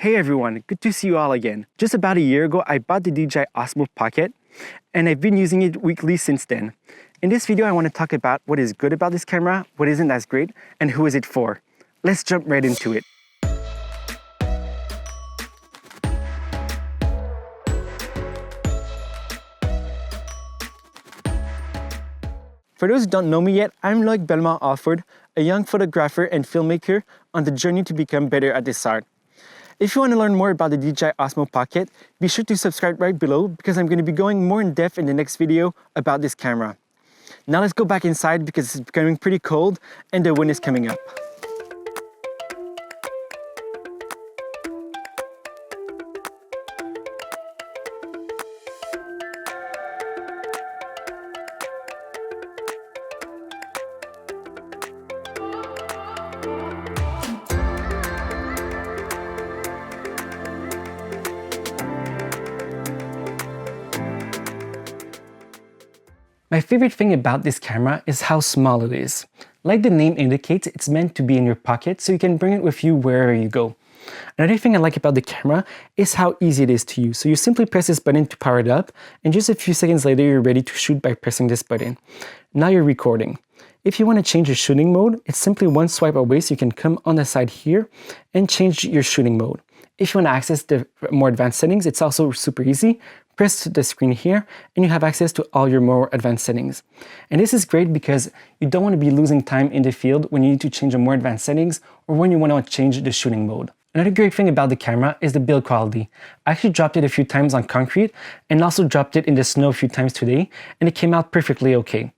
Hey everyone, good to see you all again. Just about a year ago, I bought the DJI Osmo Pocket and I've been using it weekly since then. In this video, I want to talk about what is good about this camera, what isn't as great, and who is it for. Let's jump right into it. For those who don't know me yet, I'm like Bellemare-Alford, a young photographer and filmmaker on the journey to become better at this art. If you want to learn more about the DJI Osmo Pocket, be sure to subscribe right below because I'm going to be going more in depth in the next video about this camera. Now let's go back inside because it's becoming pretty cold and the wind is coming up. My favorite thing about this camera is how small it is. Like the name indicates, it's meant to be in your pocket so you can bring it with you wherever you go. Another thing I like about the camera is how easy it is to use. So you simply press this button to power it up, and just a few seconds later you're ready to shoot by pressing this button. Now you're recording. If you want to change your shooting mode, it's simply one swipe away, so you can come on the side here and change your shooting mode. If you want to access the more advanced settings, it's also super easy. Press the screen here and you have access to all your more advanced settings. And this is great because you don't want to be losing time in the field when you need to change the more advanced settings or when you want to change the shooting mode. Another great thing about the camera is the build quality. I actually dropped it a few times on concrete and also dropped it in the snow a few times today, and it came out perfectly okay.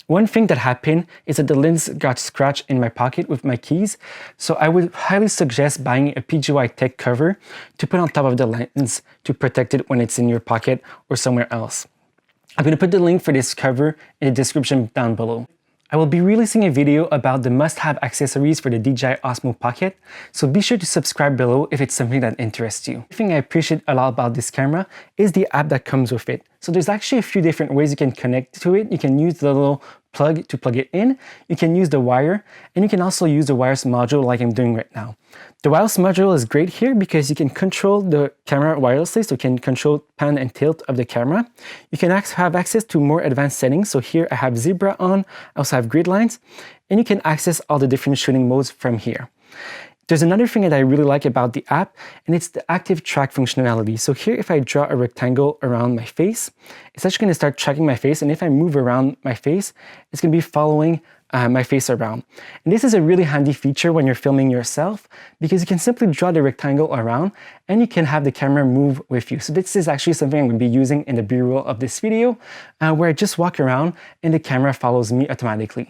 One thing that happened is that the lens got scratched in my pocket with my keys, so I would highly suggest buying a PGY Tech cover to put on top of the lens to protect it when it's in your pocket or somewhere else. I'm going to put the link for this cover in the description down below. I will be releasing a video about the must-have accessories for the DJI Osmo Pocket, so be sure to subscribe below if it's something that interests you. The thing I appreciate a lot about this camera is the app that comes with it. So there's actually a few different ways you can connect to it. You can use the little plug to plug it in, you can use the wire, and you can also use the wireless module like I'm doing right now. The wireless module is great here because you can control the camera wirelessly, so you can control pan and tilt of the camera. You can have access to more advanced settings, so here I have zebra on, I also have grid lines, and you can access all the different shooting modes from here. There's another thing that I really like about the app, and it's the active track functionality. So here, if I draw a rectangle around my face, it's actually going to start tracking my face, and if I move around my face, it's going to be following my face around. And this is a really handy feature when you're filming yourself, because you can simply draw the rectangle around, and you can have the camera move with you. So this is actually something I'm going to be using in the B-roll of this video, where I just walk around, and the camera follows me automatically.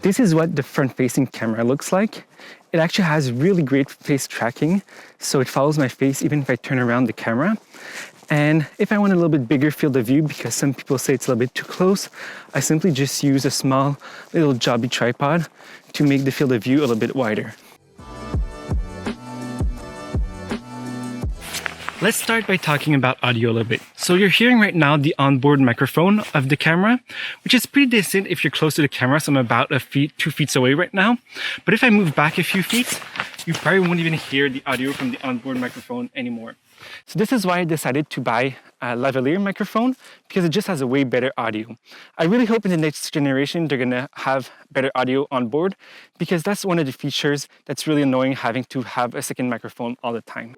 This is what the front-facing camera looks like. It actually has really great face tracking, so it follows my face even if I turn around the camera. And if I want a little bit bigger field of view, because some people say it's a little bit too close, I simply just use a small little jobby tripod to make the field of view a little bit wider. Let's start by talking about audio a little bit. So you're hearing right now the onboard microphone of the camera, which is pretty decent if you're close to the camera. So I'm about 2 feet away right now. But if I move back a few feet, you probably won't even hear the audio from the onboard microphone anymore. So this is why I decided to buy a lavalier microphone, because it just has a way better audio. I really hope in the next generation they're gonna have better audio on board, because that's one of the features that's really annoying, having to have a second microphone all the time.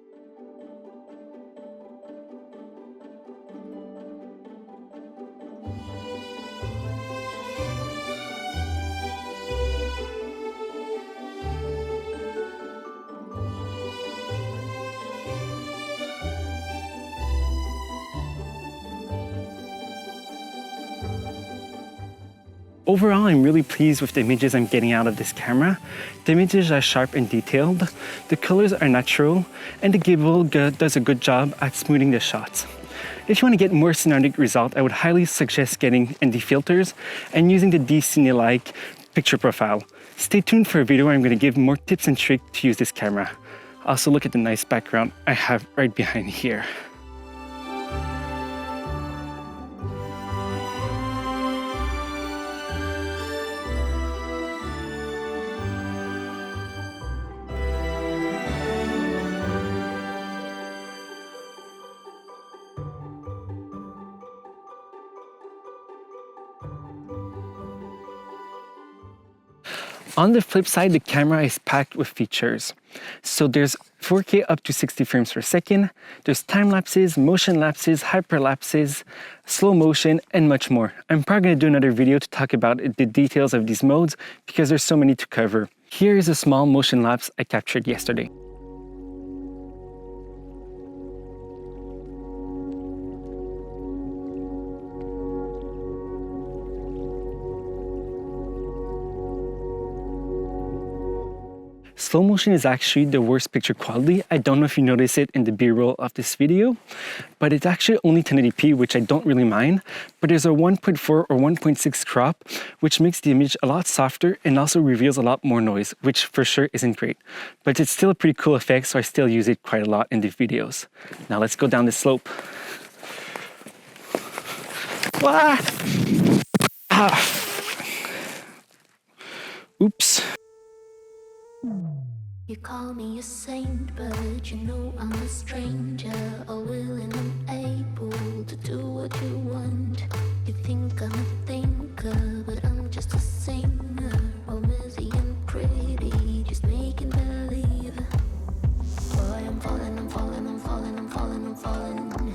Overall, I'm really pleased with the images I'm getting out of this camera. The images are sharp and detailed, the colors are natural, and the gimbal does a good job at smoothing the shots. If you want to get more cinematic result, I would highly suggest getting ND filters and using the D-Cine-like picture profile. Stay tuned for a video where I'm going to give more tips and tricks to use this camera. Also look at the nice background I have right behind here. On the flip side, the camera is packed with features. So there's 4K up to 60 frames per second, there's time lapses, motion lapses, hyperlapses, slow motion, and much more. I'm probably going to do another video to talk about the details of these modes because there's so many to cover. Here is a small motion lapse I captured yesterday. Slow motion is actually the worst picture quality. I don't know if you notice it in the B-roll of this video, but it's actually only 1080p, which I don't really mind. But there's a 1.4 or 1.6 crop, which makes the image a lot softer and also reveals a lot more noise, which for sure isn't great. But it's still a pretty cool effect, so I still use it quite a lot in the videos. Now let's go down the slope. Oops. You call me a saint, but you know I'm a stranger, all willing and able to do what you want. You think I'm a thinker, but I'm just a singer, all busy and pretty, just making believe. Boy, I'm falling, I'm falling, I'm falling, I'm falling, I'm falling.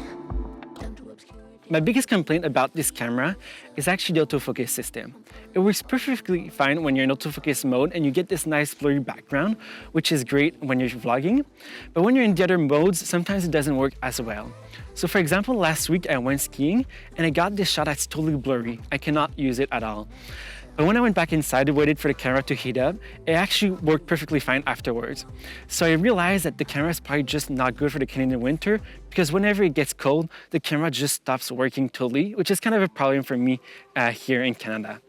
Down to obscurity. My biggest complaint about this camera is actually the autofocus system. It works perfectly fine when you're in autofocus mode and you get this nice blurry background, which is great when you're vlogging. But when you're in the other modes, sometimes it doesn't work as well. So for example, last week I went skiing and I got this shot that's totally blurry. I cannot use it at all. But when I went back inside and waited for the camera to heat up, it actually worked perfectly fine afterwards. So I realized that the camera is probably just not good for the Canadian winter because whenever it gets cold, the camera just stops working totally, which is kind of a problem for me here in Canada.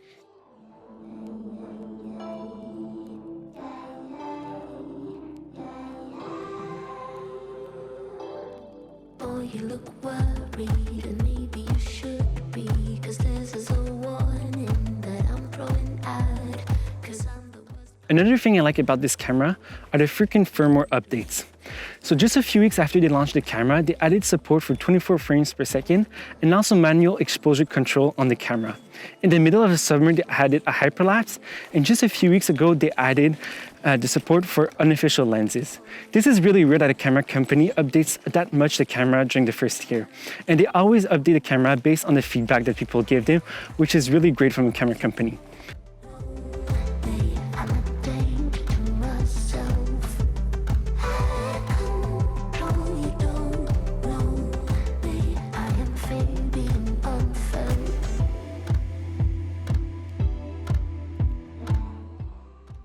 Oh, you look worried, and maybe you should be, 'cause this is a warning that I'm throwing out, 'cause I'm the worst. Another thing I like about this camera are the freaking firmware updates. So just a few weeks after they launched the camera, they added support for 24 frames per second and also manual exposure control on the camera. In the middle of the summer, they added a hyperlapse, and just a few weeks ago, they added the support for unofficial lenses. This is really rare that a camera company updates that much the camera during the first year. And they always update the camera based on the feedback that people give them, which is really great from a camera company.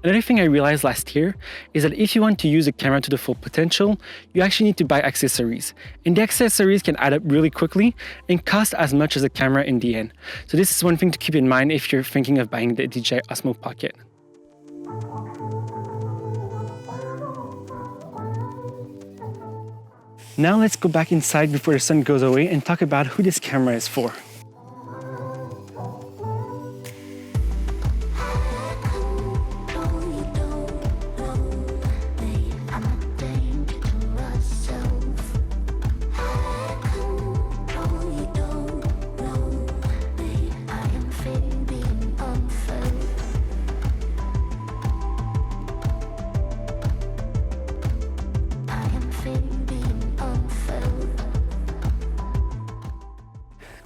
Another thing I realized last year is that if you want to use a camera to the full potential, you actually need to buy accessories. And the accessories can add up really quickly and cost as much as a camera in the end. So this is one thing to keep in mind if you're thinking of buying the DJI Osmo Pocket. Now let's go back inside before the sun goes away and talk about who this camera is for.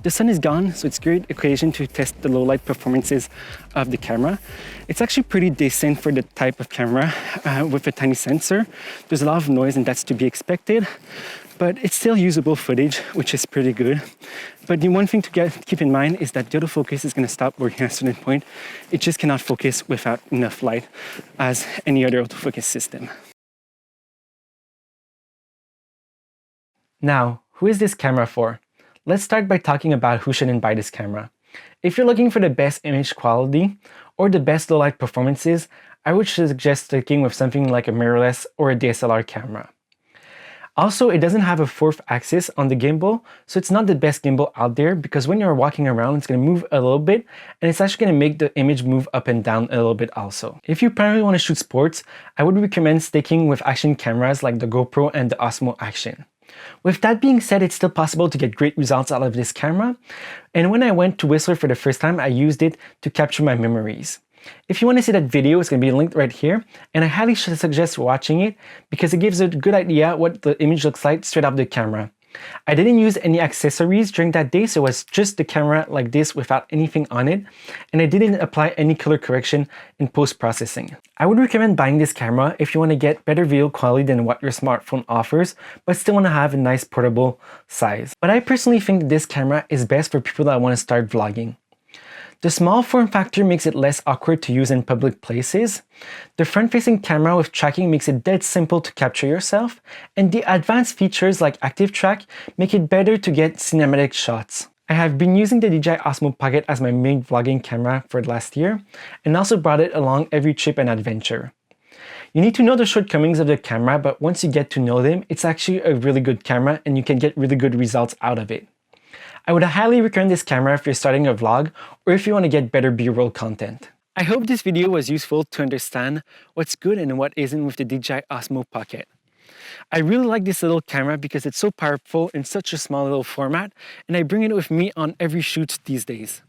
The sun is gone, so it's a great occasion to test the low light performances of the camera. It's actually pretty decent for the type of camera with a tiny sensor. There's a lot of noise and that's to be expected, but it's still usable footage, which is pretty good. But the one thing to keep in mind is that the autofocus is going to stop working at a certain point. It just cannot focus without enough light as any other autofocus system. Now, who is this camera for? Let's start by talking about who shouldn't buy this camera. If you're looking for the best image quality or the best low light performances, I would suggest sticking with something like a mirrorless or a DSLR camera. Also, it doesn't have a fourth axis on the gimbal, so it's not the best gimbal out there because when you're walking around, it's going to move a little bit and it's actually going to make the image move up and down a little bit also. If you primarily want to shoot sports, I would recommend sticking with action cameras like the GoPro and the Osmo Action. With that being said, it's still possible to get great results out of this camera, and when I went to Whistler for the first time, I used it to capture my memories. If you want to see that video, it's going to be linked right here, and I highly suggest watching it because it gives a good idea what the image looks like straight off the camera. I didn't use any accessories during that day, so it was just the camera like this without anything on it, and I didn't apply any color correction in post-processing. I would recommend buying this camera if you want to get better video quality than what your smartphone offers, but still want to have a nice portable size. But I personally think this camera is best for people that want to start vlogging. The small form factor makes it less awkward to use in public places. The front-facing camera with tracking makes it dead simple to capture yourself, and the advanced features like Active Track make it better to get cinematic shots. I have been using the DJI Osmo Pocket as my main vlogging camera for the last year, and also brought it along every trip and adventure. You need to know the shortcomings of the camera, but once you get to know them, it's actually a really good camera and you can get really good results out of it. I would highly recommend this camera if you're starting a vlog or if you want to get better B-roll content. I hope this video was useful to understand what's good and what isn't with the DJI Osmo Pocket. I really like this little camera because it's so powerful in such a small little format, and I bring it with me on every shoot these days.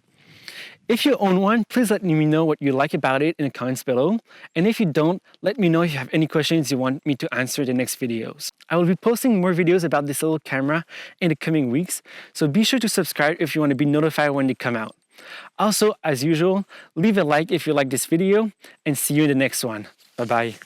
If you own one, please let me know what you like about it in the comments below. And if you don't, let me know if you have any questions you want me to answer in the next videos. I will be posting more videos about this little camera in the coming weeks, so be sure to subscribe if you want to be notified when they come out. Also, as usual, leave a like if you like this video, and see you in the next one. Bye-bye.